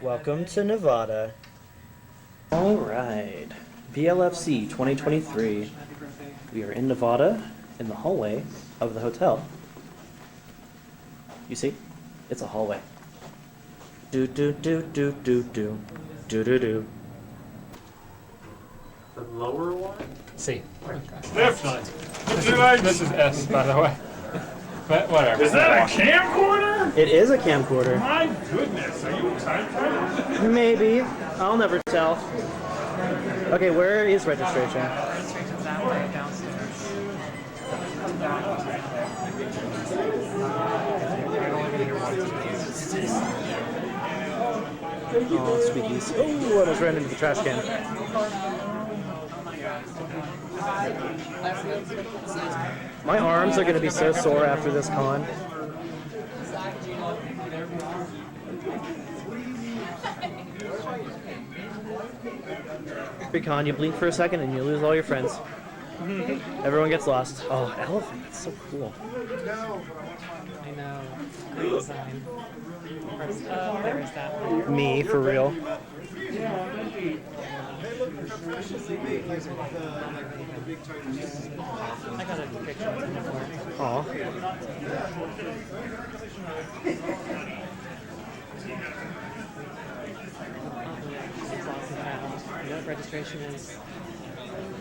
Welcome to Nevada. Alright, BLFC 2023. We are in Nevada, in the hallway of the hotel. You see? It's a hallway. Do do do do do do do do do. The lower one? C. This is S, by the way. But whatever. Is that a camcorder? It is a camcorder. My goodness, are you a time traveler? Maybe. I'll never tell. Okay, where is registration? Registration's that way downstairs. Oh, squeakies. Oh, I almost ran into the trash can. My arms are going to be so sore after this con. Every con, you blink for a second and you lose all your friends. Everyone gets lost. Oh, elephant, that's so cool. I know. Great design. There is that one. Me, for real. I got a picture of it before. Aw. You know what registration is?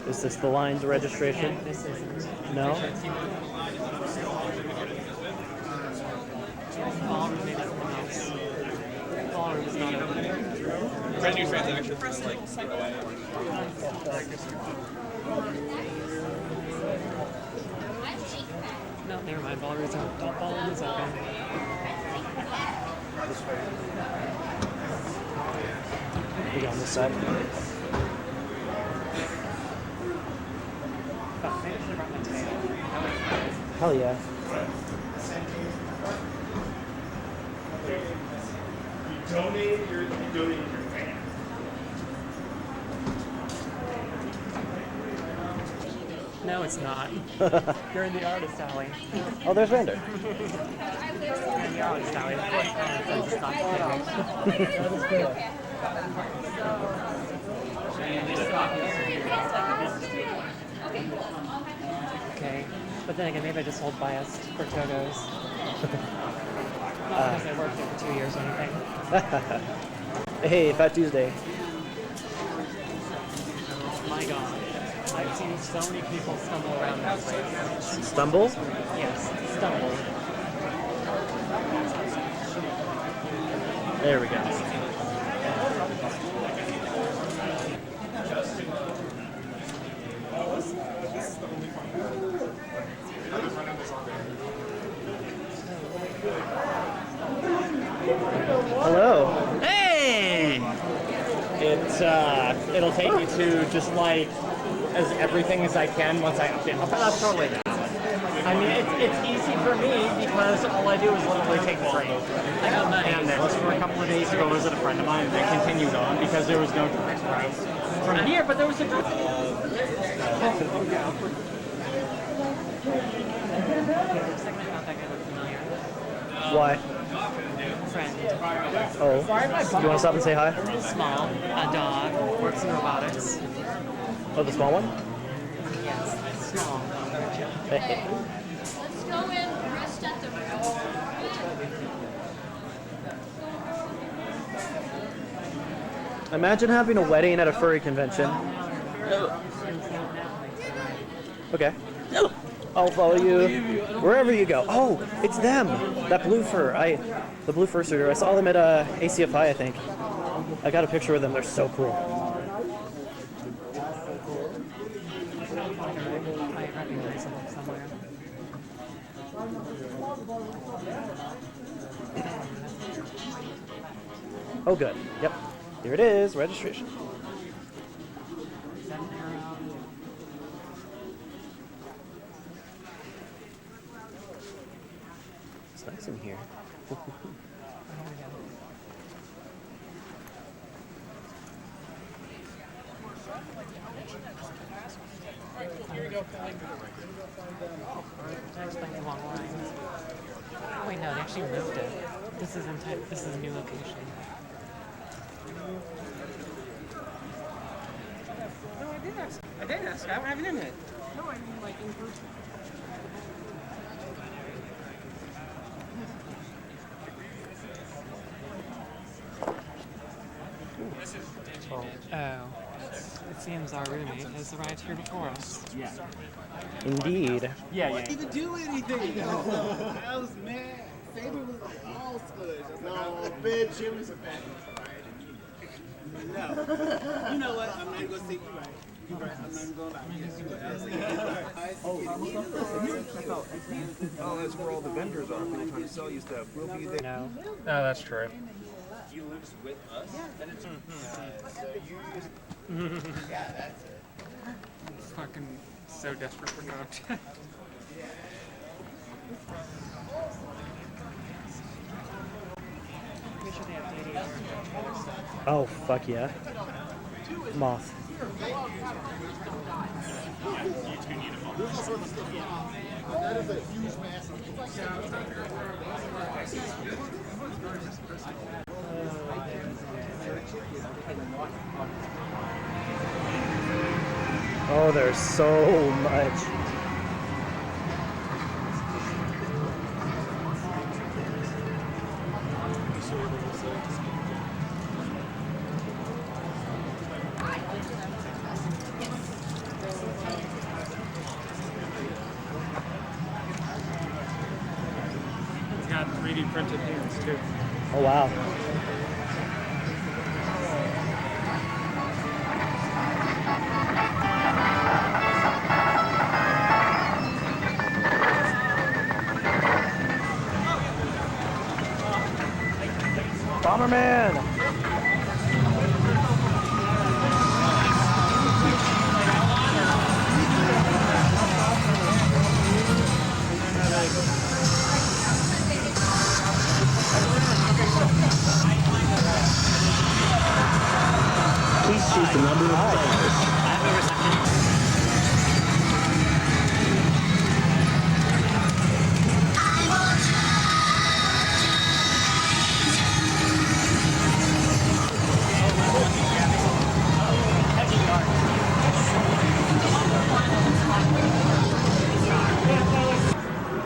Is this the line to registration? Yeah, this isn't. No? Ballroom made something else. Ballroom is not open. Brand new transaction for like giveaway. No, never mind. Ballroom is open. Ballroom is open. We go on this side. Oh, I should have brought my tail. Hell yeah. You donated your fan. No, it's not. You're in the artist alley. Oh, there's Vander. You're in the artist alley. Of course, it's not okay, but then again, maybe I just hold biased for Togo's. Not because I worked there for 2 years or anything. Hey, Fat Tuesday. My God, I've seen so many people stumble around that place. Stumble? Yes, stumble. There we go. Hello. Hey! It'll take me to just like as everything as I can once I update. That's totally it. I mean, it's easy for me because all I do is literally take the train. And then just for a couple of days to go visit a friend of mine that continued on because there was no direct route from here, but there was a direct. Why? Friend. Oh. You want to stop and say hi? Small. A dog. Works in robotics. Oh, the small one? Yes. Small. Hey. Let's go in rest at the Imagine having a wedding at a furry convention. Okay. I'll follow you wherever you go. Oh, it's them. That blue fur. The blue fursuiter. I saw them at ACFI, I think. I got a picture with them. They're so cool. I recognize them somewhere. Oh, good. Yep. Here it is. Registration. It's nice in here. Wait, no, they actually moved it. This is a new location. No, I did ask. I did ask. I don't have an internet. No, I mean like in person. Oh. It seems our roommate has arrived here before us. Indeed. Yeah. Even do anything. I was mad. Saber was like all sludge. No, the bed Jim was a bad No. You know what? I'm not even gonna say you right. You right. I'm not even gonna lie. Yes, you right. I was like, Oh, that's where all the vendors are. People trying to sell you stuff. We'll be there. No. No, that's true. He lives with us? And it's yeah, that's it. Fucking so desperate for content. Pretty sure they have DVDs or other stuff. Oh, fuck yeah. Moth. That is a huge mass. Oh, there's so much. It's got 3D printed hands too. Oh, wow. Bomberman! Please choose the number of players.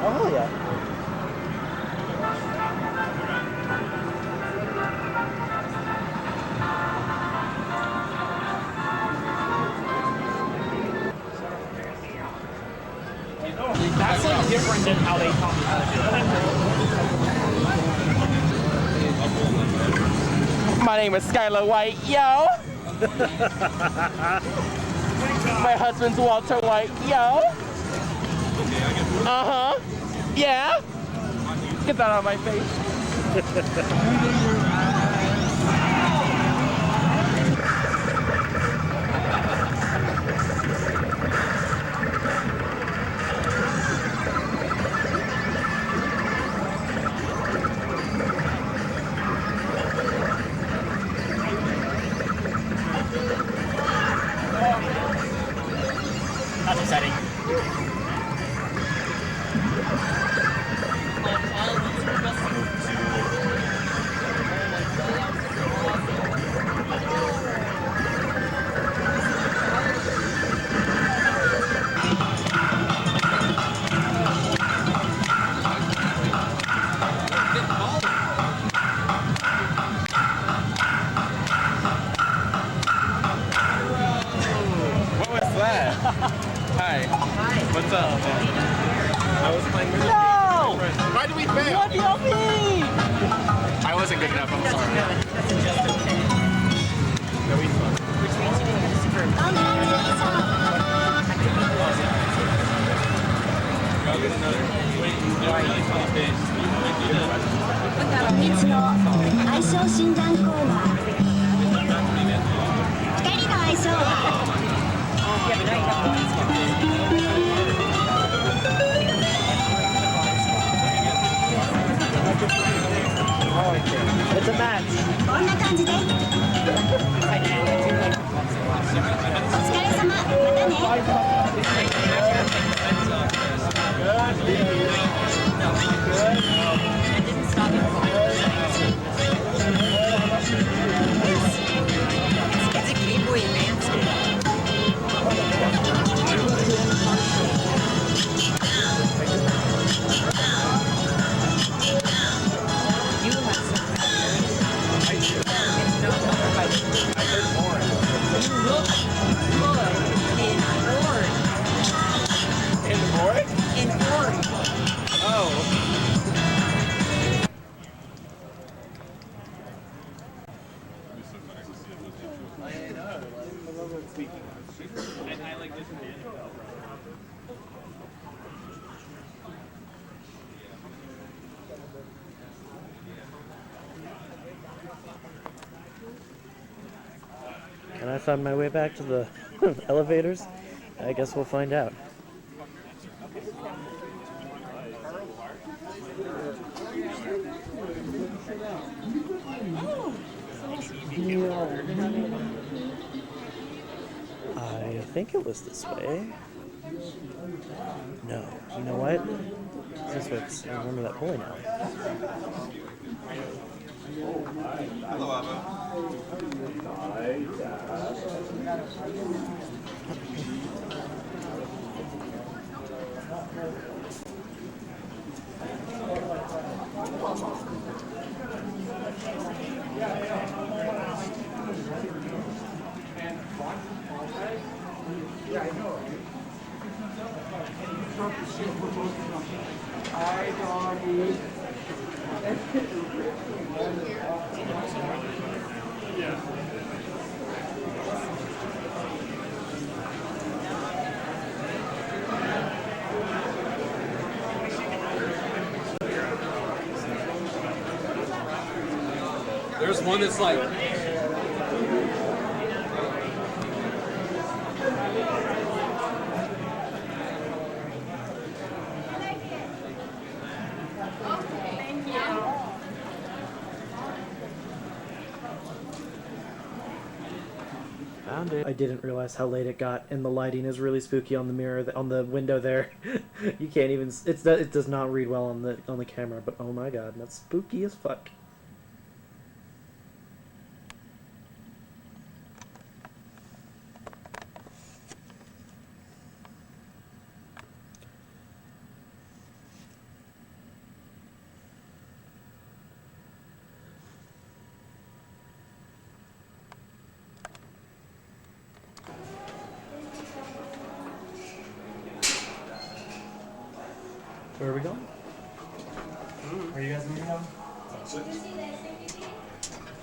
Oh, hell yeah. That's like different than how they taught me how to do it. My name is Skylar White, yo. My husband's Walter White, yo. Uh-huh. Yeah. Get that out of my face. That's upsetting. What was that? Hi. What's up? I was playing with No! Why did we fail? What do you mean? I wasn't good enough, I'm sorry. No, we suck. Which means you didn't get a super. I'll get another. Wait, no, you can't finish. いつの相性診断コーナー2人の相性は Yeah, but now you have one spot. It's a match. こんな感じでお疲れ様またね It didn't stop it. I found my way back to the elevators. I guess we'll find out. I think it was this way. No, you know what? This fits. I remember that pulley now. Hello, Abba. There's one that's like. Found it. I didn't realize how late it got, and the lighting is really spooky on the mirror, on the window there. You can't even. It does not read well on the camera, but oh my god, that's spooky as fuck. Where are we going? Are you guys going to go?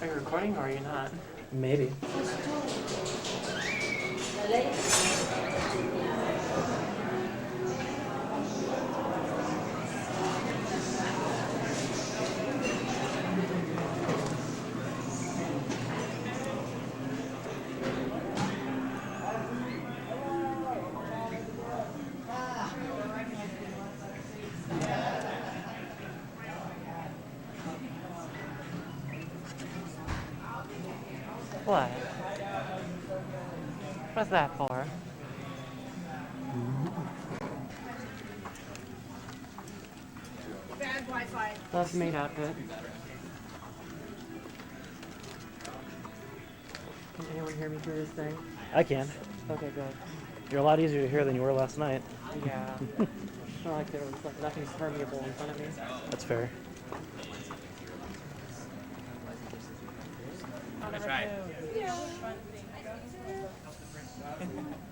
Are you recording or are you not? Maybe. What? What's that for? Bad Wi-Fi. That's made outfit. Can anyone hear me through this thing? I can. Okay, good. You're a lot easier to hear than you were last night. Yeah. It's not like there was like nothing's permeable in front of me. That's fair. That's right.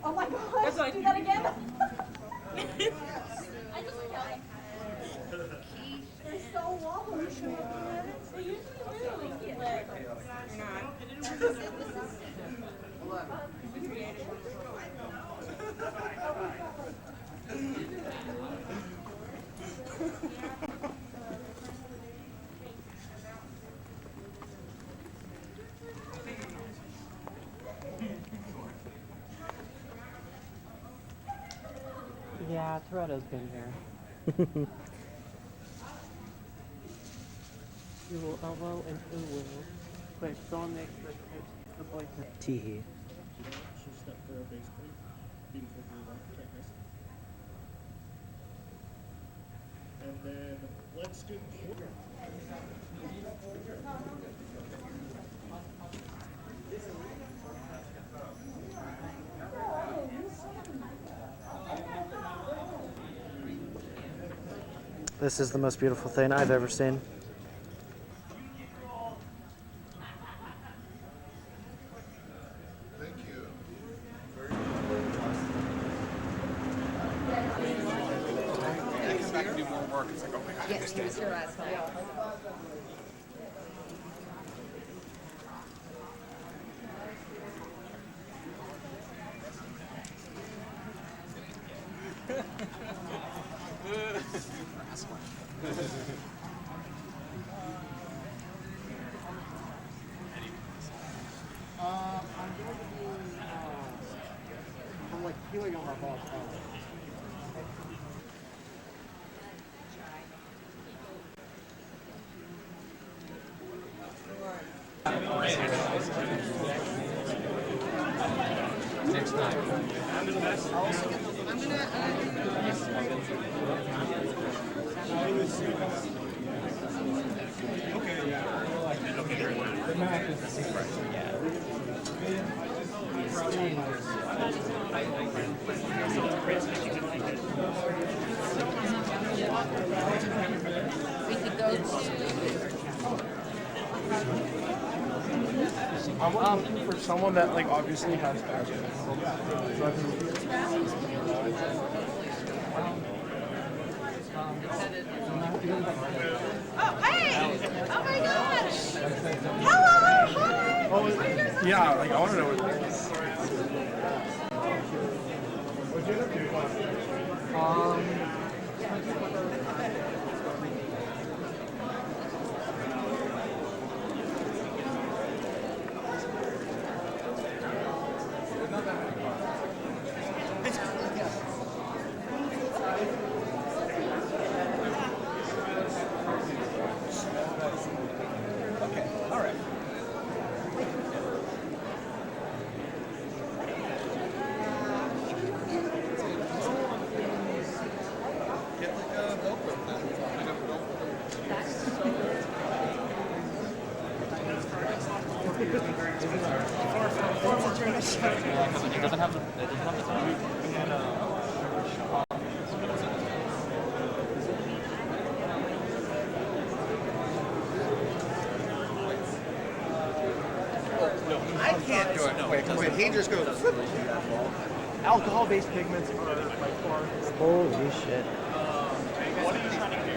Oh my gosh, do that again? They're so wobbly. They usually move. Yeah, Toretto's been here. You will elbow and uwu. Wait, someone makes the voice. Teehee. And then let's do This is the most beautiful thing I've ever seen. Thank you. I come back and do more work. It's like, oh my god, I missed it. I'm going to do Next time. We could go I'm looking for someone that like obviously has passion. Oh, hey! Oh my gosh! Hello! Hi! Oh, yeah, like I want to know what it is. It doesn't have the I can't do it quick. Wait, he just goes. alcohol-based pigments are by far. Holy shit. What are you trying to do?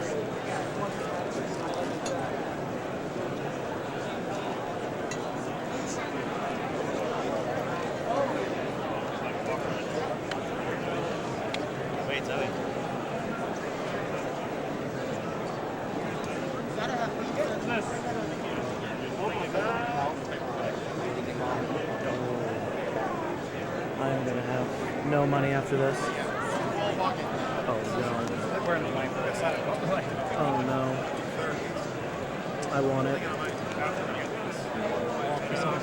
Wait, Zoe. I'm gonna have no money after this. Oh no. We're in the line for this. Oh no. I want it.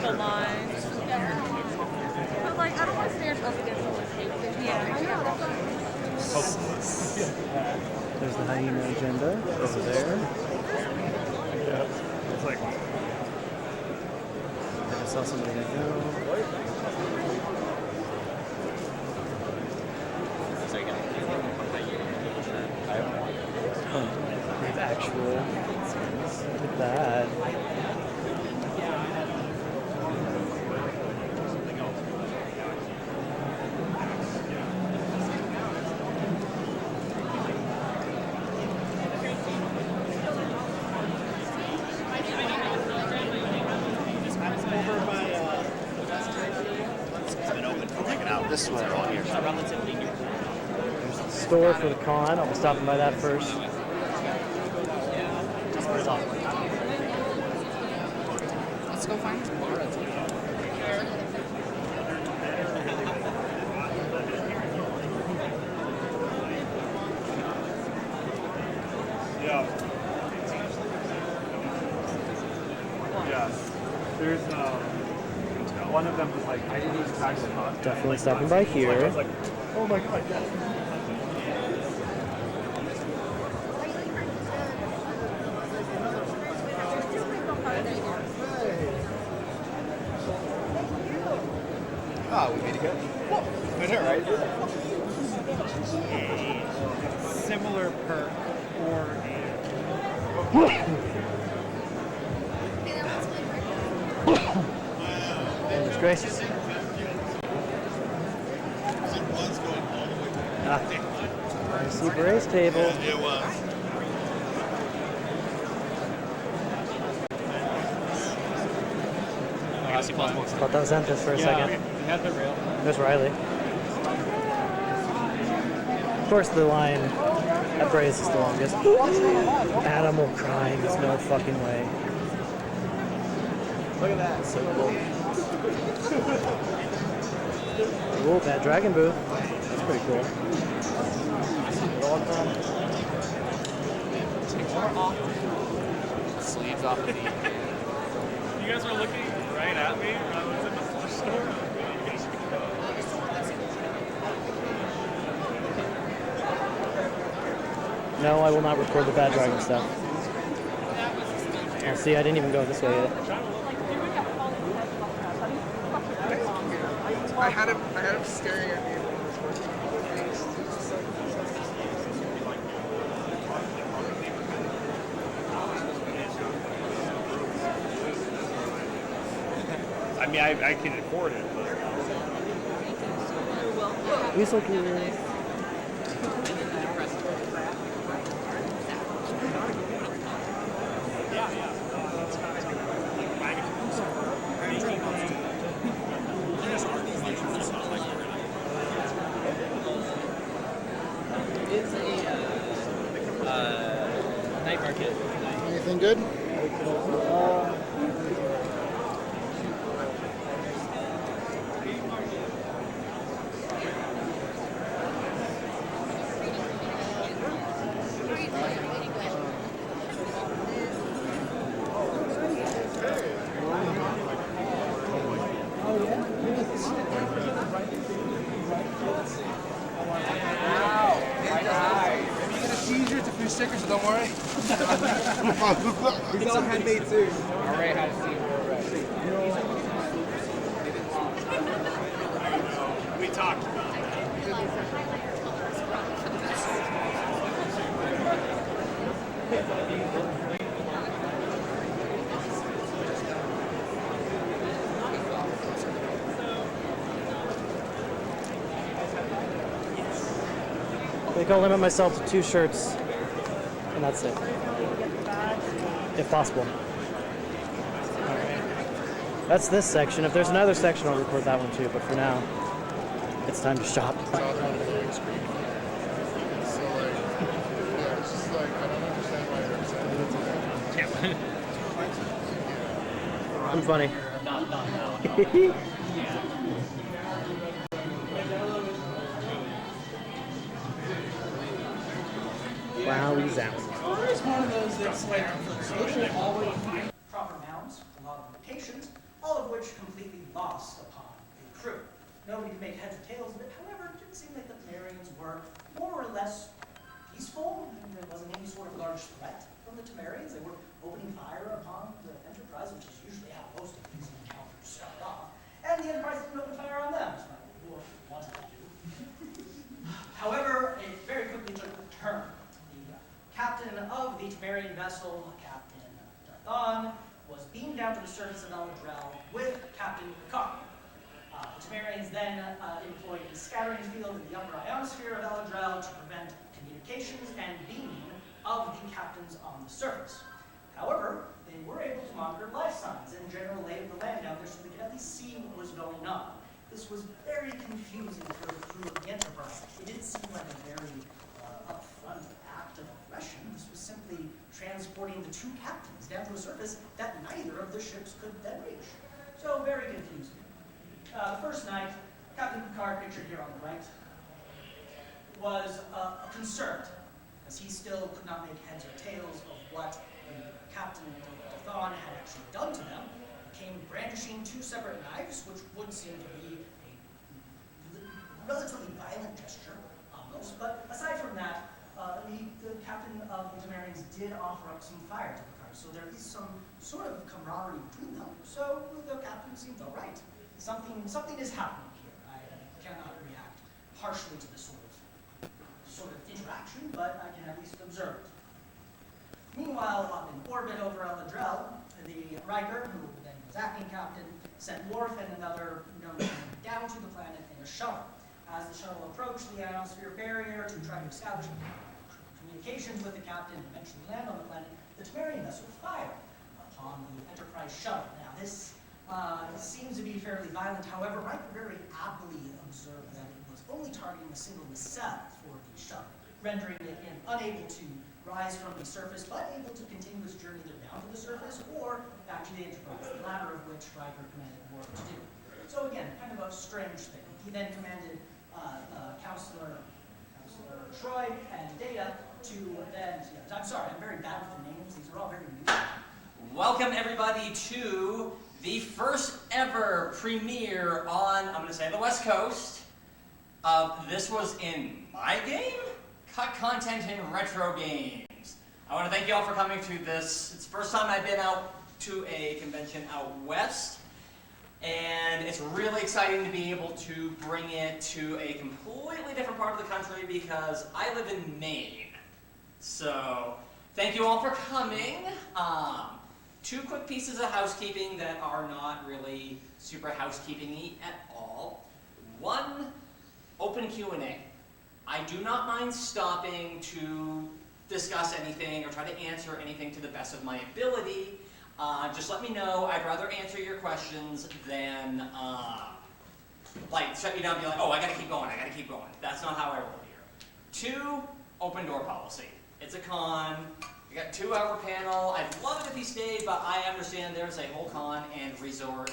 the line. But like, I don't want to stand up against the table. Yeah. There's the hyena agenda over there. It's like. I just saw somebody I know. Oh, it's actual. Look at that. This way, all here. There's the store for the con. I'll be stopping by that first. Let's go find some bar. Yeah. There's one of them was like, I didn't use tax cost. Definitely stopping by here. I was like, oh my god, yes. Ah, we made it good. I know, right? A similar perk or Goodness gracious. I see Bray's table. It was. Thought that was Empress for a second. There's Riley. Of course, the line at Bray's is the longest. Animal crying. There's no fucking way. Look at that. So cool. Cool, that dragon booth. pretty cool. Sleeves off of the. You guys were looking right at me when I was in the plush store. No, I will not record the Bad Dragon stuff. Oh, see, I didn't even go this way yet. I had him staring at me. I mean, I can afford it, but. He's like, Night market. Anything good? Seizure, it's a few stickers, so don't worry. He's all handmade too. Already had a Seizure already. We talked about that. I think I'll limit myself to 2 shirts, and that's it. If possible. Alright. That's this section. If there's another section, I'll record that one too, but for now, it's time to shop. I'm funny. Wowie zowie. It's one of those that's like social always proper nouns, a lot of locations, all of which completely lost upon the crew. Nobody could make heads or tails of it. However, it did seem like the Temerians were more or less peaceful, and there wasn't any sort of large threat from the Temerians. They were opening fire upon the Enterprise, which is usually how most of these encounters start off. And the Enterprise didn't open fire on them, so they wanted to do. However, it very quickly took a turn. Captain of the Temerian vessel, Captain Darthon, was beamed down to the surface of Eladrel with Captain Picard. The Temerians then employed a scattering field in the upper ionosphere of Eladrel to prevent communications and beaming of the captains on the surface. However, they were able to monitor life signs and general lay of the land down there so they could at least see what was going on. This was very confusing for the crew of the Enterprise. It didn't seem like a very upfront act of aggression. This was simply transporting the 2 captains down to a surface that neither of the ships could then reach. So very confusing. The first night, Captain Picard, pictured here on the right, was concerned, as he still could not make heads or tails of what Captain Darthon had actually done to them. He came brandishing 2 separate knives, which would seem to be a relatively violent gesture, almost. But aside from that, the captain of the Temerians did offer up some fire to Picard, so there is some sort of camaraderie between them. So the captain seemed all right. Something is happening here. I cannot react harshly to this sort of interaction, but I can at least observe it. Meanwhile, up in orbit over Eladrel, the Riker, who then was acting captain, sent Worf and another known down to the planet in a shuttle. As the shuttle approached the ionosphere barrier to try to establish communications with the captain and eventually land on the planet, the Temerian vessel fired upon the Enterprise shuttle. Now, this seems to be fairly violent. However, Riker very aptly observed that it was only targeting a single nacelle for the shuttle, rendering it unable to rise from the surface, but able to continue its journey either down to the surface or back to the Enterprise, the latter of which Riker commanded Worf to do. So again, kind of a strange thing. He then commanded Counselor Troy and Data to then, I'm sorry, I'm very bad with the names. These are all very new. Welcome everybody to the first ever premiere on, I'm going to say the West Coast, of This Was in My Game? Cut content in retro games. I want to thank you all for coming to this. It's the first time I've been out to a convention out west. And it's really exciting to be able to bring it to a completely different part of the country because I live in Maine. So, thank you all for coming. Two quick pieces of housekeeping that are not really super housekeeping-y at all. One, open Q&A. I do not mind stopping to discuss anything or try to answer anything to the best of my ability. Just let me know. I'd rather answer your questions than like shut you down and be like, oh, I gotta keep going, I gotta keep going. That's not how I roll here. Two, open door policy. It's a con. We got 2-hour panel. I'd love it if you stayed, but I understand there's a whole con and resort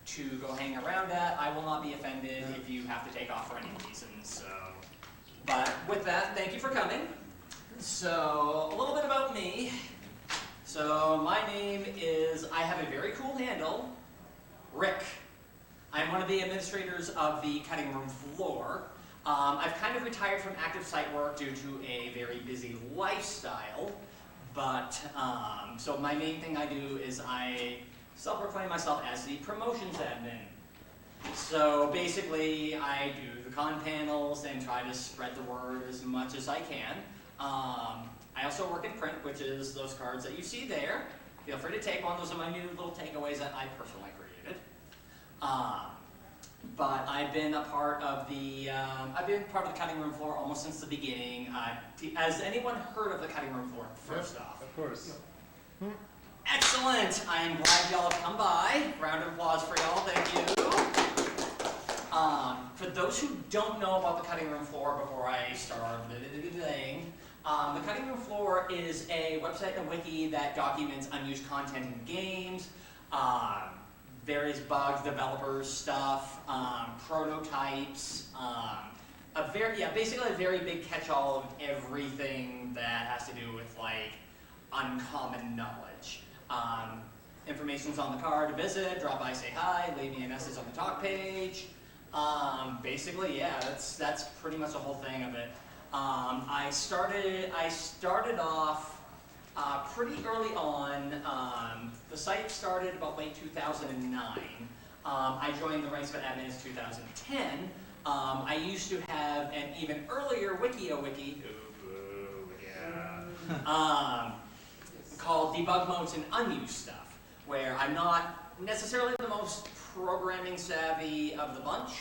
to go hang around at. I will not be offended if you have to take off for any reason. So, but with that, thank you for coming. So, a little bit about me. So, my name is, I have a very cool handle, Rick. I'm one of the administrators of the cutting room floor. I've kind of retired from active site work due to a very busy lifestyle, but, so my main thing I do is I self-proclaim myself as the promotions admin. So basically, I do the con panels and try to spread the word as much as I can. I also work in print, which is those cards that you see there. Feel free to take one. Those are my new little takeaways that I personally created. But I've been a part of the cutting room floor almost since the beginning. Has anyone heard of the cutting room floor? First off, of course. Excellent. I am glad y'all have come by. Round of applause for y'all. Thank you. For those who don't know about the cutting room floor, before I start the cutting room floor is a website and wiki that documents unused content in games, various bugs, developers stuff, prototypes, basically a very big catch-all of everything that has to do with like uncommon knowledge. Information's on the card to visit, drop by, say hi, leave me a message on the talk page. Basically, yeah, that's pretty much the whole thing of it. I started off pretty early on. The site started about late 2009. I joined the ranks of admin in 2010. I used to have an even earlier wiki, called Debug Modes and Unused Stuff, where I'm not necessarily the most programming savvy of the bunch,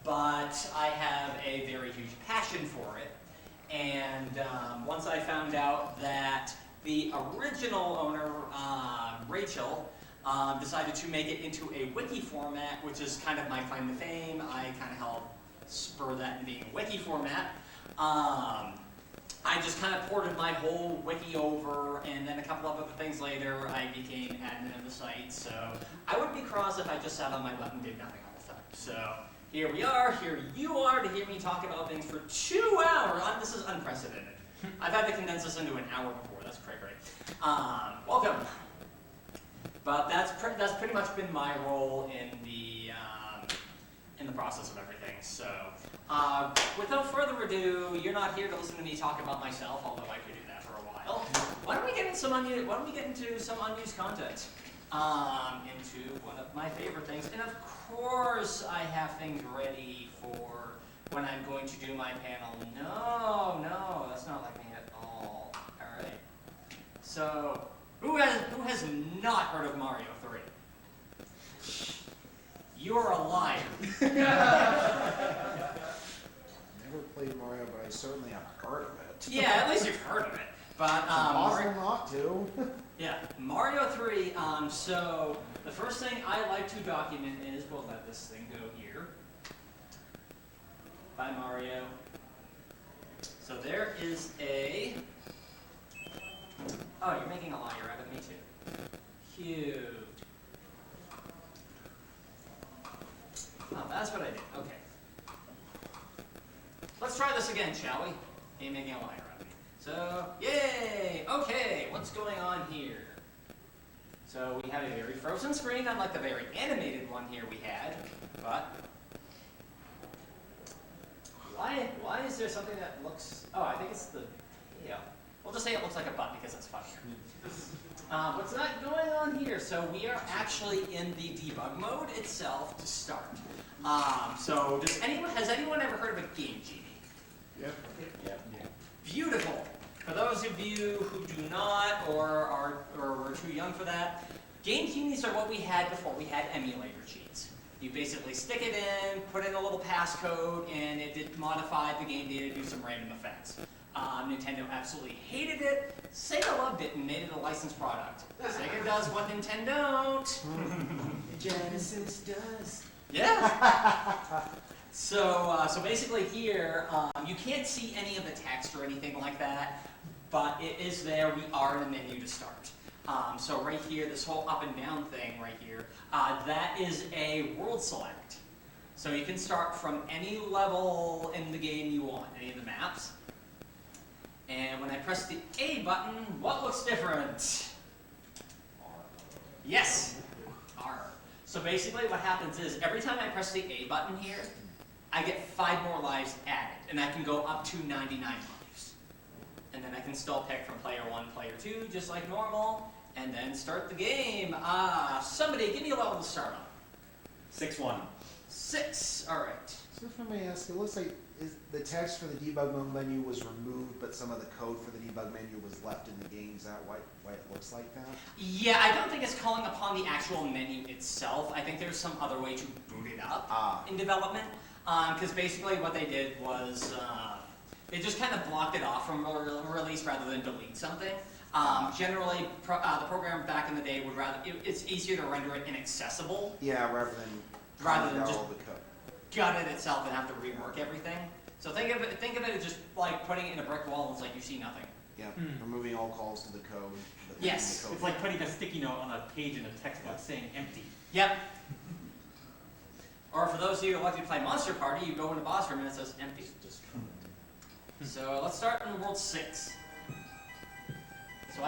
but I have a very huge passion for it. And once I found out that the original owner, Rachel, decided to make it into a wiki format, which is kind of my claim to fame. I kind of helped spur that in being a wiki format. I just kind of ported my whole wiki over, and then a couple of other things later, I became admin of the site. So I would be cross if I just sat on my butt and did nothing all the time. So here we are, here you are to hear me talk about things for 2 hours. This is unprecedented. I've had to condense this into an hour before. That's great. Welcome. But that's pretty much been my role in the process of everything. So without further ado, you're not here to listen to me talk about myself, although I could do that for a while. Why don't we get into some unused content? Into one of my favorite things, and of course I have things ready for when I'm going to do my panel. No, that's not like me at all. All right. So, who has not heard of Mario 3? You're a liar. Never played Mario, but I certainly have heard of it. Yeah, at least you've heard of it. But it's impossible not to. Yeah, Mario 3. So the first thing I like to document is, we'll let this thing go here. Bye, Mario. So there is a. Oh, you're making a liar out of me too. Cute. Oh, that's what I did. Okay. try this again, shall we? Hey, making a liar out of me. So, yay! Okay, what's going on here? So we have a very frozen screen, unlike the very animated one here we had. But why is there something that looks? Oh, I think it's the We'll just say it looks like a butt because it's funnier. What's not going on here? So we are actually in the debug mode itself to start. So has anyone ever heard of a Game Genie? Yep. Beautiful. For those of you who do not or were too young for that, Game Genies are what we had before we had emulator cheats. You basically stick it in, put in a little passcode, and it did modify the game data to do some random effects. Nintendo absolutely hated it. Sega loved it and made it a licensed product. Sega does what Nintendo don't. Genesis does. Yeah. So basically here, you can't see any of the text or anything like that, but it is there. We are in a menu to start. So right here, this whole up and down thing right here, that is a world select. So you can start from any level in the game you want, any of the maps. And when I press the A button, what looks different? Yes, R. So basically what happens is every time I press the A button here, I get 5 more lives added, and I can go up to 99 lives. And then I can still pick from player 1, player 2, just like normal, and then start the game. Somebody give me a level to start on. 6-1. 6, all right. So if I may ask, it looks like the text for the debug mode menu was removed, but some of the code for the debug menu was left in the game. Is that why it looks like that? Yeah, I don't think it's calling upon the actual menu itself. I think there's some other way to boot it up in development. Because basically what they did was they just kind of blocked it off from release rather than delete something. Generally, the program back in the day would it's easier to render it inaccessible. Yeah, rather than just gut it itself and have to rework everything. So think of it as just like putting it in a brick wall and it's like you see nothing. Yeah, removing all calls to the code. Yes. It's like putting a sticky note on a page in a textbook saying empty. Yep. Or for those of you who like to play Monster Party, you go in the boss room and it says empty. So let's start in World 6. So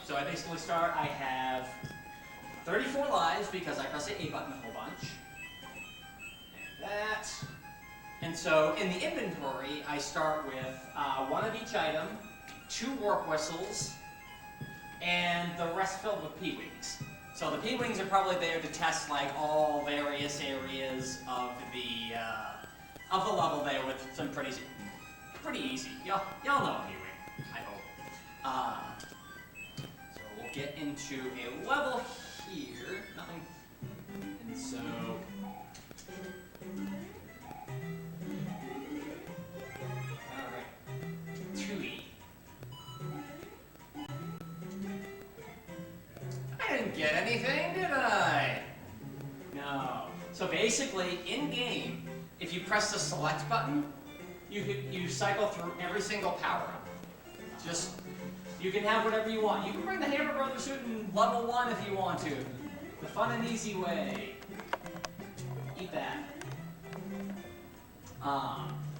so I basically start, I have 34 lives because I press the A button a whole bunch. And that. And so in the inventory, I start with 1 of each item, 2 warp whistles, and the rest filled with P-Wings. So the P-Wings are probably there to test like all various areas of the level there with some pretty easy. Y'all know a P-Wing, I hope. So we'll get into a level here. Nothing. And so. Alright. 2E. I didn't get anything, did I? No. So basically, in-game, if you press the select button, you cycle through every single power-up. You can have whatever you want. You can bring the Hammer Brothers suit in level 1 if you want to. The fun and easy way. Eat that.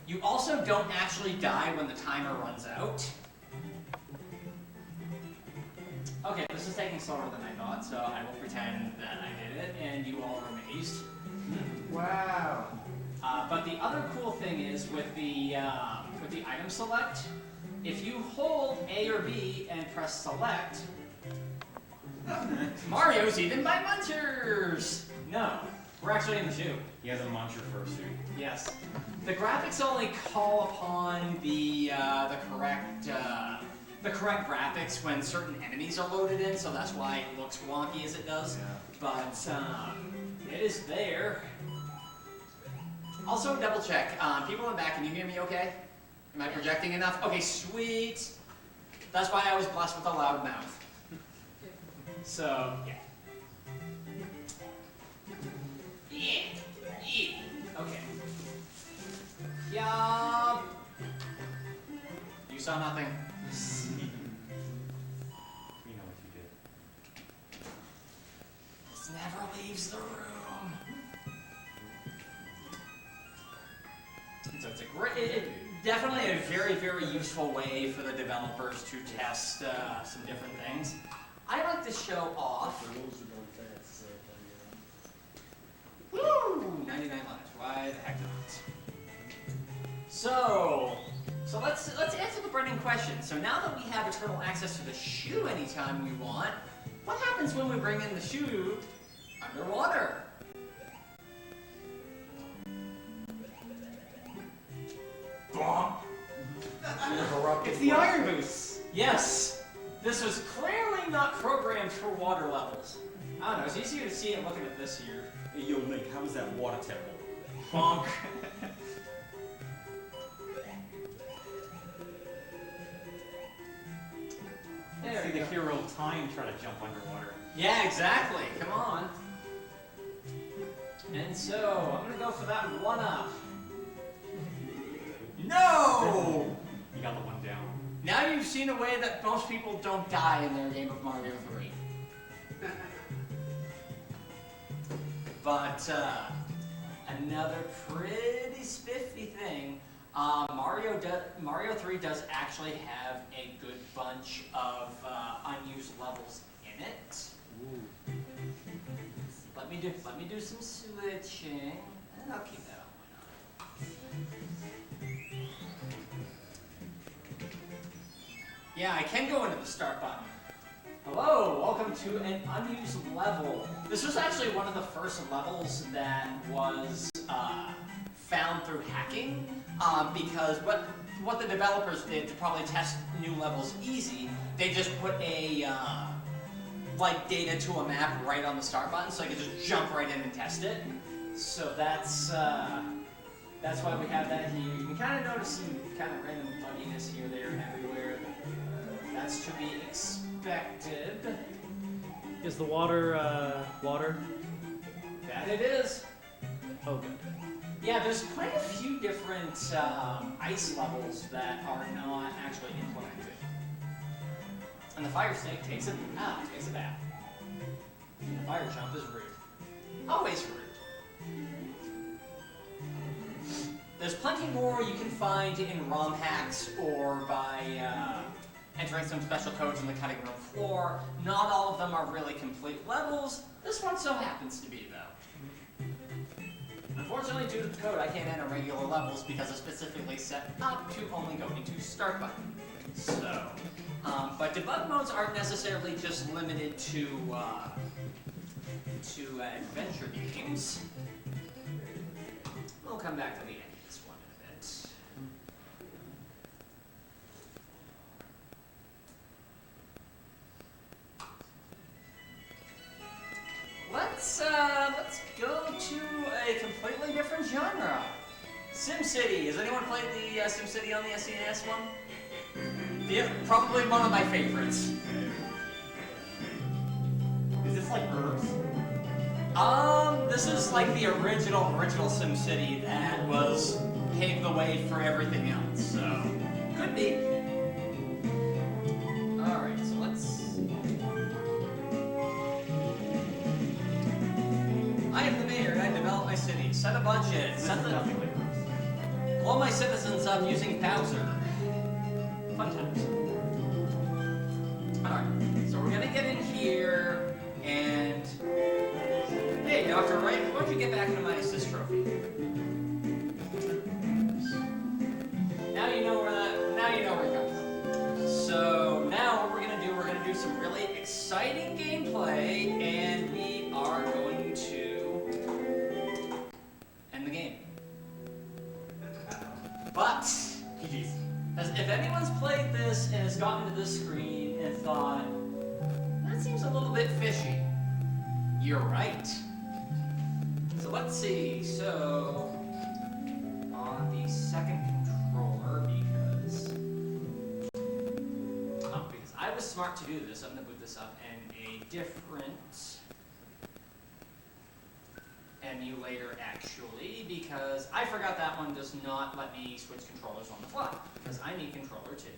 You also don't actually die when the timer runs out. Okay, this is taking slower than I thought, so I will pretend that I did it, and you all are amazed. Wow. But the other cool thing is with the item select, if you hold A or B and press select, Mario's eaten by munchers! No, we're actually in the shoe. He has a muncher fursuit. Yes. The graphics only call upon the correct graphics when certain enemies are loaded in, so that's why it looks wonky as it does. Yeah. But it is there. Also, double check. People in the back, can you hear me okay? Am I projecting enough? Okay, sweet. That's why I was blessed with a loud mouth. So, yeah. Yeah. Okay. Yeah. You saw nothing. We know what you did. This never leaves the room. And so it's a great. Definitely a very, very useful way for the developers to test some different things. I like to show off. Woo! 99 lives. Why the heck not? So let's answer the burning question. So now that we have eternal access to the shoe anytime we want, what happens when we bring in the shoe underwater? It's the iron boost. Yes. This was clearly not programmed for water levels. I don't know, it's easier to see it looking at this here. Hey, yo, Nick, how was that water temple? Bonk. See the hero of time try to jump underwater. Yeah, exactly. Come on. And so, I'm gonna go for that one up. No! You got the one down. Now you've seen a way that most people don't die in their game of Mario 3. But, another pretty spiffy thing, Mario 3 does actually have a good bunch of unused levels in it. Ooh. Let me do some switching, and I'll keep that on. Why not? Yeah, I can go into the start button. Hello, welcome to an unused level. This was actually one of the first levels that was found through hacking, because what the developers did to probably test new levels easy, they just put a like data to a map right on the start button, so I could just jump right in and test it. So that's why we have that here. You can kind of notice some kind of random bugginess here, there, and everywhere. That's to be expected. Is the water water? That it is. Oh, good. Yeah, there's quite a few different ice levels that are not actually implemented. And the fire snake takes a bath. And the fire jump is rude. Always rude. There's plenty more you can find in ROM hacks or by entering some special codes on the cutting room floor. Not all of them are really complete levels. This one so happens to be, though. Unfortunately, due to the code, I can't enter regular levels because it's specifically set up to only go into start button. So, but debug modes aren't necessarily just limited to adventure games. We'll come back to the end of this one in a bit. Let's go to a completely different genre. SimCity. Has anyone played the SimCity on the SNES one? Yeah, probably one of my favorites. Is this like Herbs? This is like the original SimCity that was paved the way for everything else, so could be. Alright, so let's... I am the mayor and I develop my city. Set a budget. Blow my citizens up using Bowser. Fun times. Alright, so we're gonna get in here and... Hey, Dr. Wright, why don't you get back into my assist trophy? Now you know where it comes. So now what we're gonna do some really exciting gameplay, and we are going to end the game. But if anyone's played this and has gotten to this screen and thought, that seems a little bit fishy, you're right. So let's see, so on the second controller, because I was smart to do this, I'm going to boot this up in a different emulator actually, because I forgot that one does not let me switch controllers on the fly, because I need controller 2.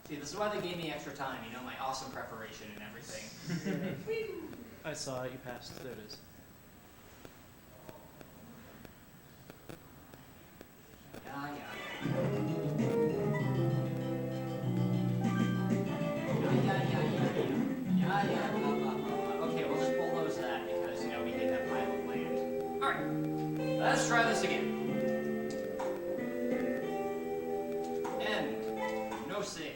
See, this is why they gave me extra time, you know, my awesome preparation and everything. I saw it, you passed. There it is. save.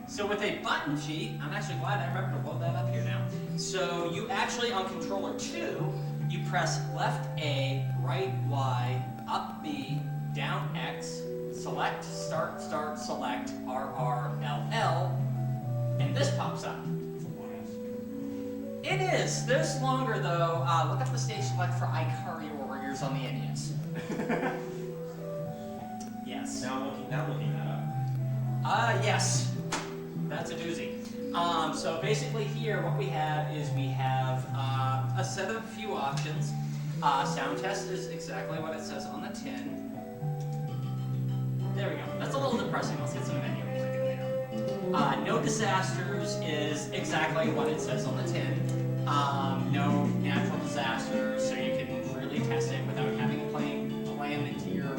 So with a button cheat, I'm actually glad I remember to load that up here now. So you actually, on controller 2, you press left A, right Y, up B, down X, select, start, start, select, RR, LL, and this pops up. It is. This longer though. Look up the stage select for Ikari Warriors on the NES. Yes. Now looking that up. Yes. That's a doozy. So basically here what we have is we have a set of a few options. Sound test is exactly what it says on the tin. There we go. That's a little depressing. Let's get some menu music in there. No disasters is exactly what it says on the tin. No natural disasters, so you can really test it without having a plane land into your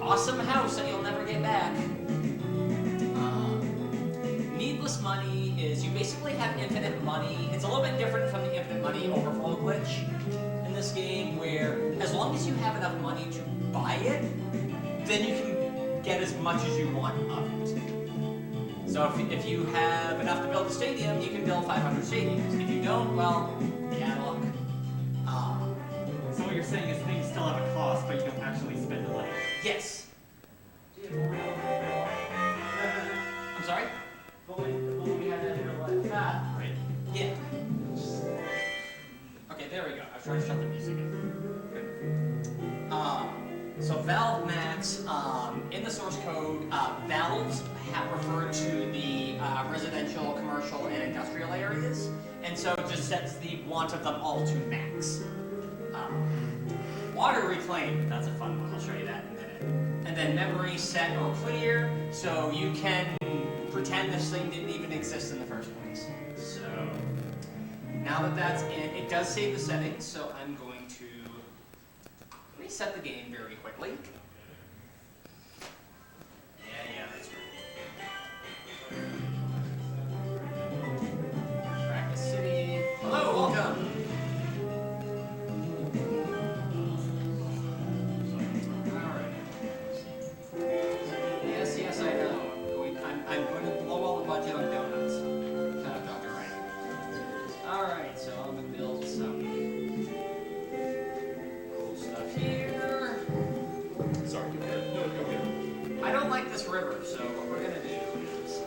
awesome house that you'll never get back. Needless money is you basically have infinite money. It's a little bit different from the infinite money overflow glitch in this game, where as long as you have enough money to buy it, then you can get as much as you want of it. So if you have enough to build a stadium, you can build 500 stadiums. If you don't, well, bad luck. So what you're saying is things still have a cost, but you don't actually spend the money. Yes. I'm sorry? Right. Yeah. Okay, there we go. I was trying to shut the music in. Good. So Valve Max, in the source code, valves have referred to the residential, commercial, and industrial areas, and so it just sets the want of them all to max. Water reclaim, that's a fun one. I'll show you that in a minute. And then memory set or clear, so you can pretend this thing didn't even exist in the first place. So now that that's in, it does save the settings, so I'm going to reset the game very quickly. Yeah, that's right. Practice City. Hello, welcome. Alright. Yes, I know. I'm going to blow all the budget on donuts. Shut up, Dr. Wright. Alright, so I'm going to build some cool stuff here. Sorry, go ahead. No, go ahead. I don't like this river, so what we're going to do is...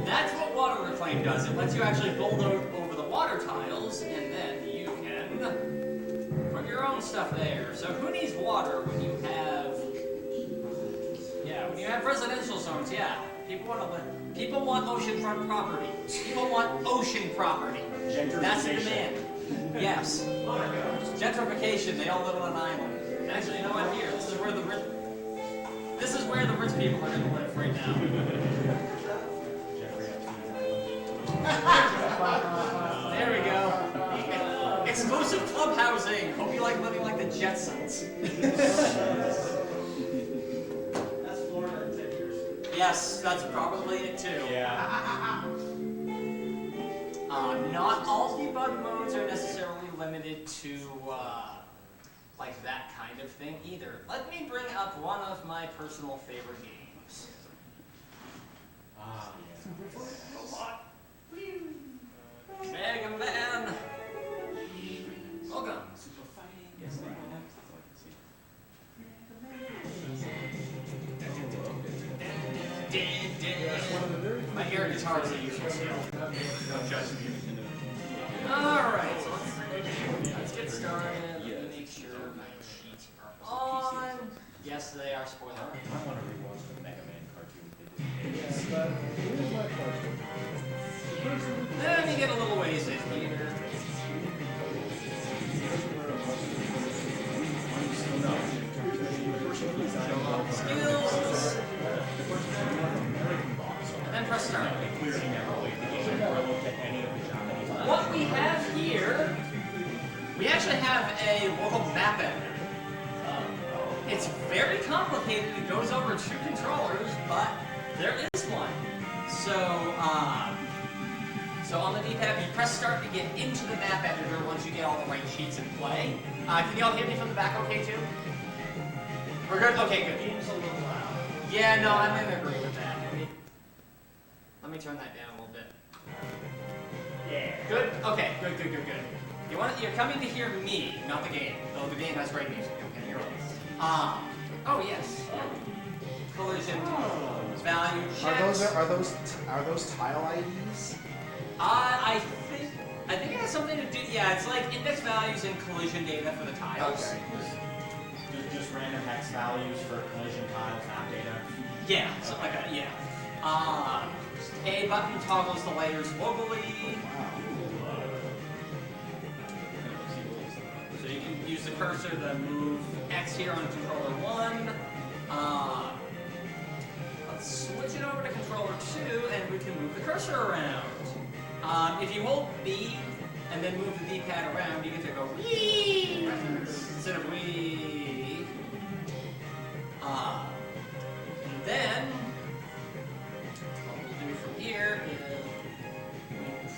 That's what water reclaim does. It lets you actually build over the water tiles, and then you can put your own stuff there. So who needs water when you have... Yeah, when you have residential zones, yeah. People want oceanfront property. People want ocean property. That's the demand. Yes. Gentrification, they all live on an island. Actually, you know what, here, this is where the rich people are going to live right now. There we go. Exclusive club housing. Hope you like living like the Jetsons. That's Florida in 10 years. Yes, that's probably it too. Yeah. Not all debug modes are necessarily limited to like that kind of thing either. Let me bring up one of my personal favorite games. Mega Man. Welcome. Yes, my air guitar is a usual scale. Don't judge me. Alright, so let's get started. Let me make sure my sheets are on. Yes, they are spoiler. I want to rewatch the Mega Man cartoon they did. Let me get a little ways in here. Skills. And then press start. What we have here, we actually have a local map editor. It's very complicated. It goes over 2 controllers, but there is one. So on the D-pad, you press start to get into the map editor once you get all I'll write sheets and play. Can y'all hear me from the back okay too? We're good? Okay, good. Game's a little loud. Yeah, no, I'm gonna agree with that. Let me turn that down a little bit. Yeah. Good? Okay, good. You're coming to hear me, not the game. Though the game has great music, don't get me wrong. Oh yes. Collision, value checks. Are those tile IDs? I think it has something to do. Yeah, it's like index values and collision data for the tiles. Okay. Just random hex values for collision tiles, not data. Yeah, something like that. Yeah. A button toggles the layers locally. So you can use the cursor to move X here on controller 1. Let's switch it over to controller 2 and we can move the cursor around. If you hold B and then move the D-pad around, you get to go wee instead of wee. And then what we'll do from here is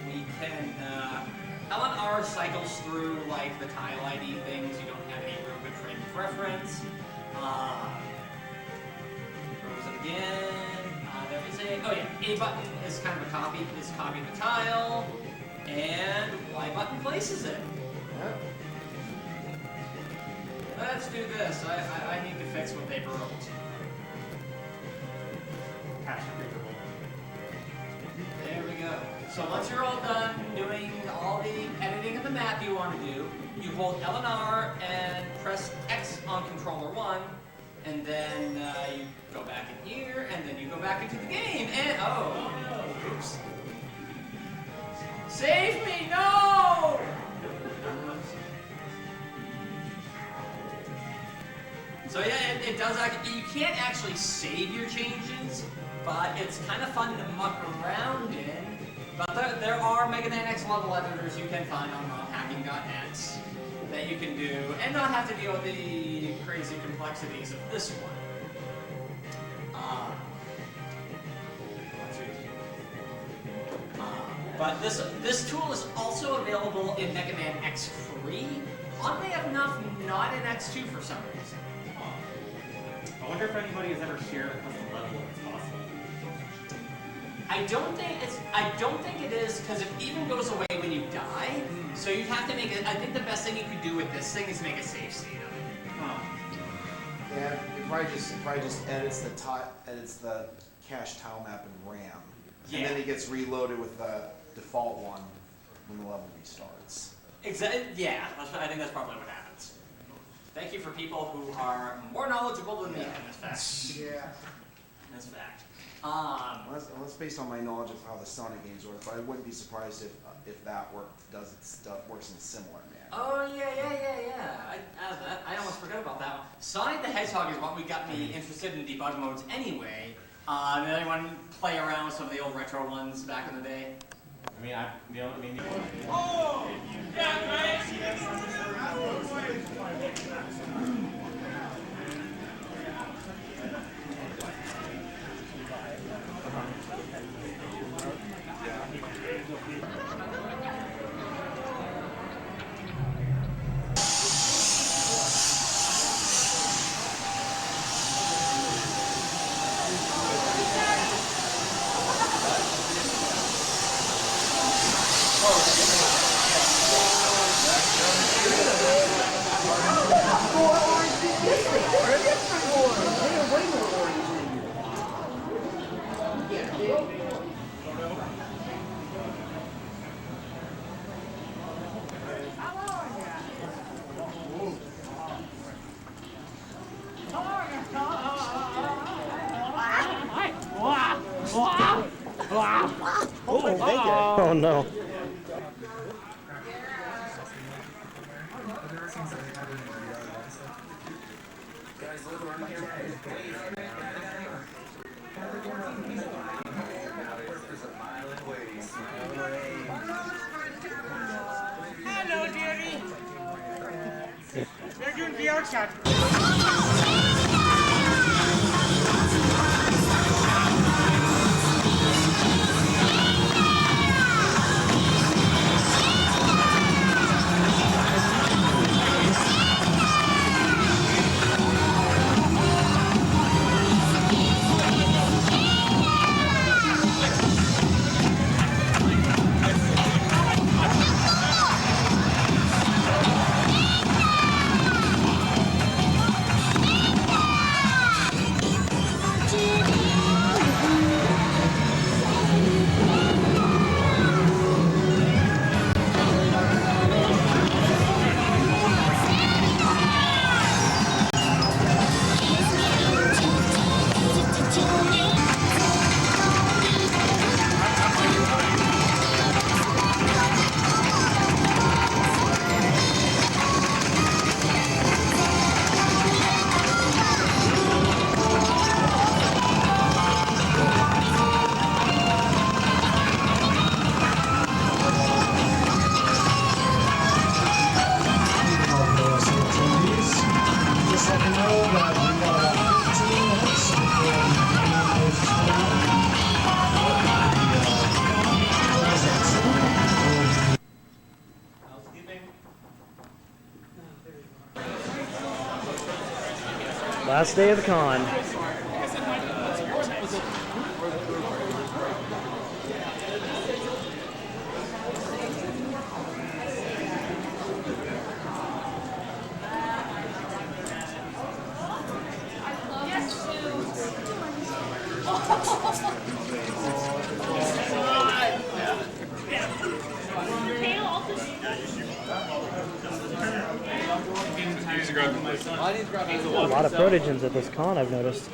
we can L&R cycles through like the tile ID things. You don't have any room in frame of reference. Where was it again? There is a A button is kind of a copy. Is copying the tile, and Y button places it. Yep. Let's do this. I need to fix what they broke. There we go. So once you're all done doing all the editing of the map you want to do, you hold L and R and press X on controller 1, and then you go back in here, and then you go back into the game, and oops. Save me, no! So yeah, it does actually, you can't actually save your changes, but it's kind of fun to muck around in. But there are Mega Man X level editors you can find on hacking.net that you can do, and not have to deal with the crazy complexities of this one. But this tool is also available in Mega Man X3. Oddly enough, not in X2 for some reason. I wonder if anybody has ever shared a custom level if it's possible. I don't think it is, because it even goes away when you die. So you have to make it. I think the best thing you could do with this thing is make a save state of it. Yeah, it probably just edits the cache tile map in RAM, and then it gets reloaded with the default one when the level restarts. Exactly. Yeah, I think that's probably what happens. Thank you for people who are more knowledgeable than me in this fact. Yeah. In this fact. Well, that's based on my knowledge of how the Sonic games work, but I wouldn't be surprised if that works in a similar manner. Oh yeah. I almost forgot about that one. Sonic the Hedgehog is what got me interested in debug modes anyway. Did anyone play around with some of the old retro ones back in the day? I mean, Oh! Yeah, right? Oh no. Hello, dearie. They're doing VR chat. Last day of the con. A lot of protogens at this con, I've noticed.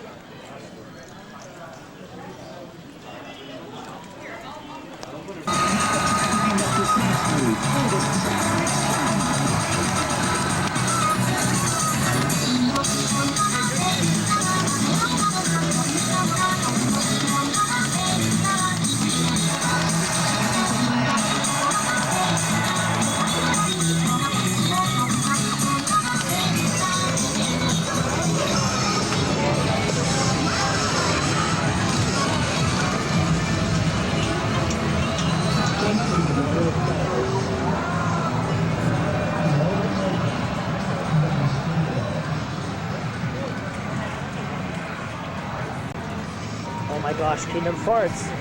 Oh my gosh, Kingdom Farts.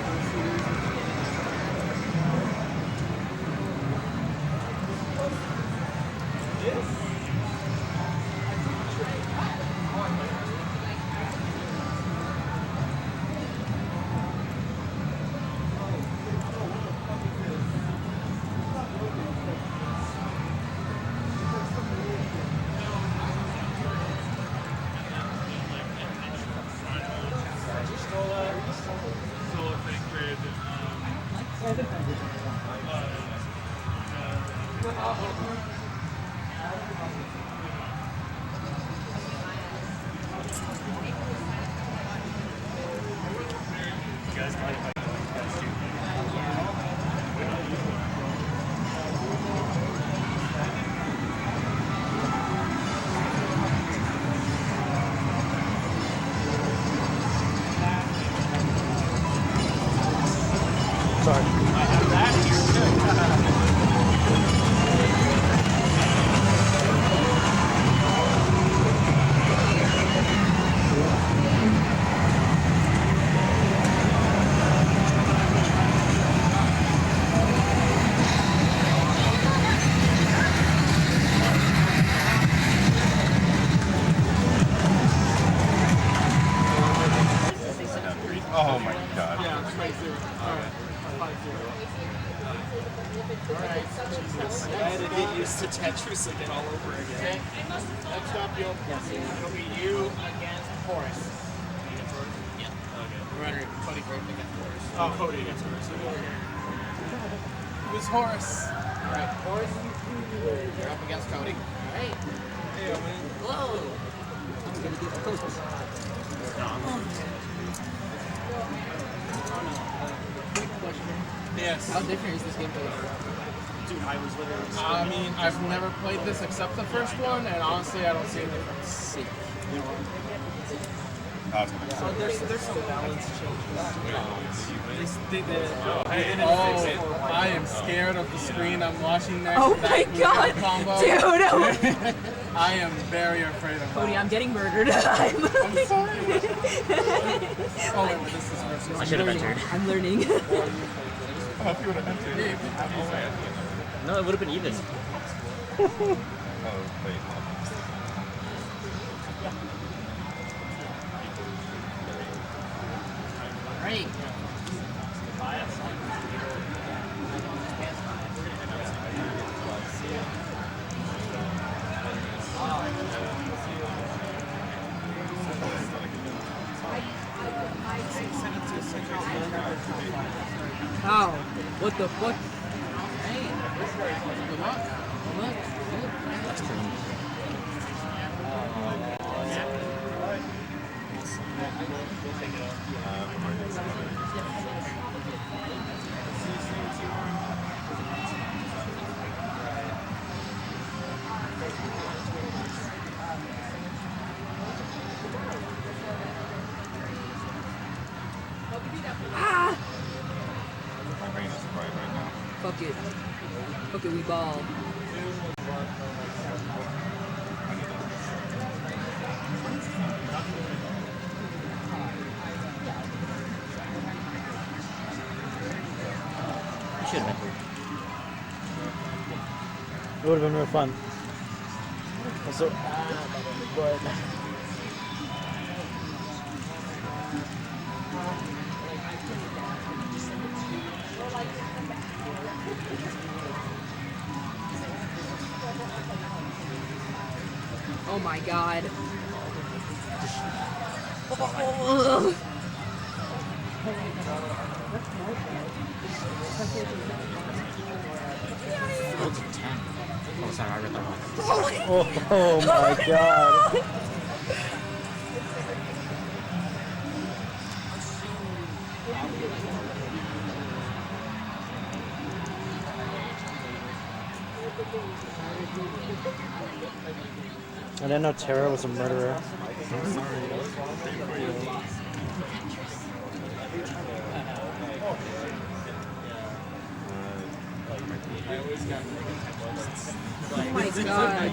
Oh my god. Yeah, 5-0. Alright. 5-0. Alright, Jesus. I had to get used to Tetris again all over again. Next up, it'll be you against Horace. Yeah. Okay. We're running Cody against Horace. Oh, Cody against Horace. Who's Horace? Alright, Horace, you're up against Cody. Alright. Hey, man. Hello. I'm gonna get close. Quick question. Yes. How different is this game from the first one? Dude, I was literally. I mean, I've never played this except the first one, and honestly, I don't see a difference. Sick. So there's some balance changes. I am scared of the screen I'm watching next. Oh my god, combo. dude! I am very afraid of Cody, that. I'm getting murdered. I'm sorry. Oh wait, this is versus. I should have entered. I'm learning. Oh, if you would have entered. No, it would have been even. Oh, wait. Ready? How? What the fuck? That's cringe. Ah! My brain is fried right now. Fuck it. Fuck it, we ball. You should have been. It would have been real fun. Also, but Oh my god. Oh, sorry, I read that wrong. oh my god. I didn't know Tara was a murderer. Oh my god.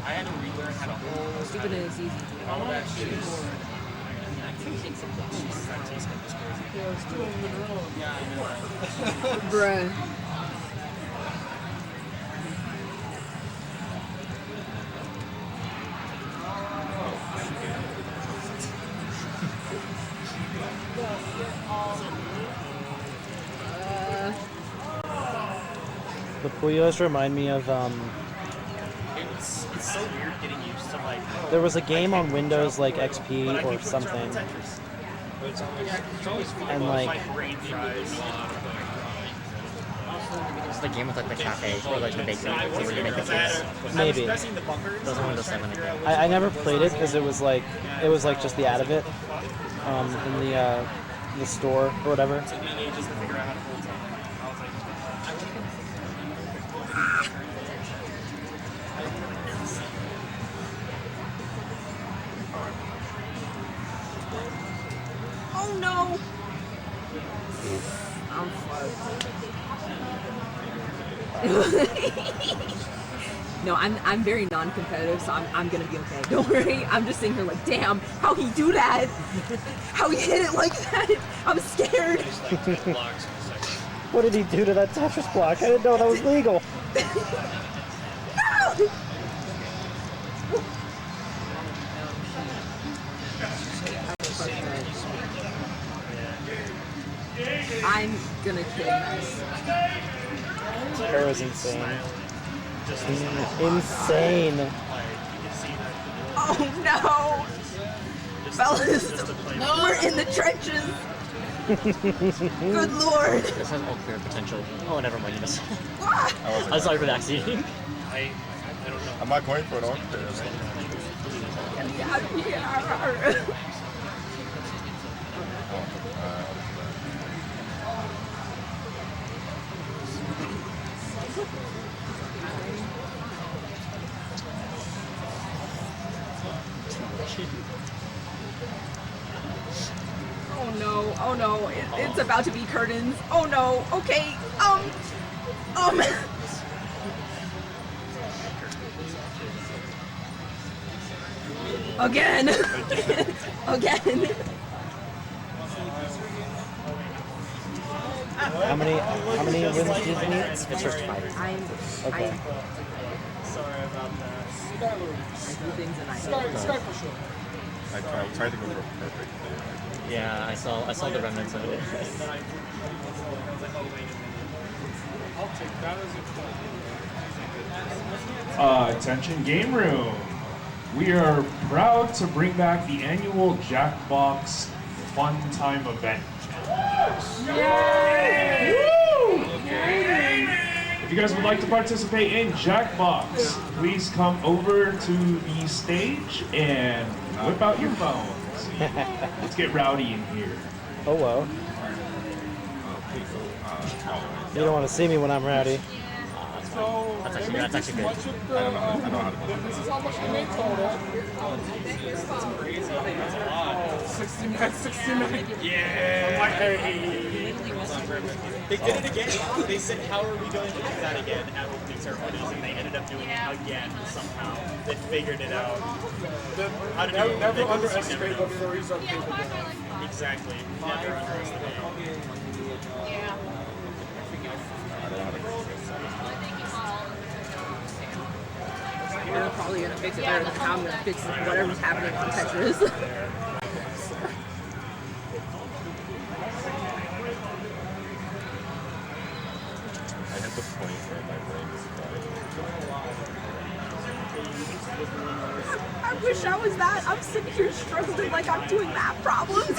I had to relearn how to hold. Stupid and it's easy. All that shit. Yeah, I know. Bruh. The Puyos remind me of It's so weird getting used to like. there was a game on Windows like XP or something. And like It's the game with like the cafe or like the bakery where you make the cakes. maybe. Those are Windows 7 again. I never played it because it was like just the ad of it in the store or whatever. Oh no! I'm fucked. No, I'm very non-competitive, so I'm gonna be okay. Don't worry. I'm just sitting here like, damn, how he do that? How he hit it like that? I'm scared. What did he do to that Tetris block? I didn't know that was legal. No! I'm gonna kill this. Tara's insane. Insane. Oh no! Fellas, we're in the trenches! Good lord! This has all clear potential. Oh, never mind. This. I'm sorry for the accident. I don't know. I'm not going for it all. Get me out of here! Oh no, it's about to be curtains. Oh no, okay, again, again. How many wins did you need? It's just 5. Okay. Sorry about that. I do things and I Skype for sure. I tried to go for perfect. Yeah, I saw the remnants of it. I'll take that as a Attention game room. We are proud to bring back the annual Jackbox Fun Time event. Yay! Woo! If you guys would like to participate in Jackbox, please come over to the stage and whip out your phones. Let's get rowdy in here. Oh well. You don't want to see me when I'm rowdy. That's actually good. I know how to do This is how much we made total. That's crazy. That's a lot. 69. Yeah. They did it again. They said, how are we going to do that again? ceremonies, and they ended up doing it again somehow. They figured it out. How to do it. Never underestimate what furries are capable of. Exactly. Never underestimate. Yeah. You're probably gonna fix it better than how I'm gonna fix whatever's happening on Tetris. I hit the point where my brain is fried. I wish I was that. I'm sitting here struggling like I'm doing math problems.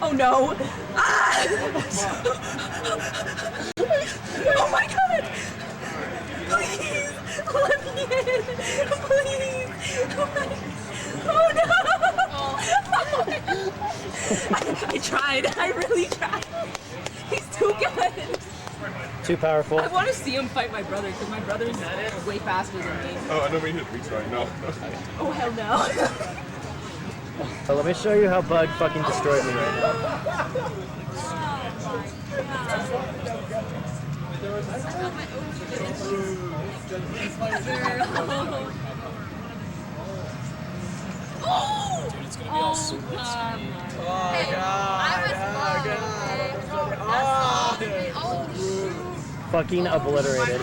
Oh no! Ah! Oh my god! Please! Let me in! Please! Oh no! I tried. I really tried. He's too good. Too powerful. I want to see him fight my brother because my brother's way faster than me. Oh, I don't mean to retry. No. Oh hell no. So let me show you how Bug fucking destroyed me right now. Oh! Dude, it's gonna be all super sweet. Oh, Fucking obliterated.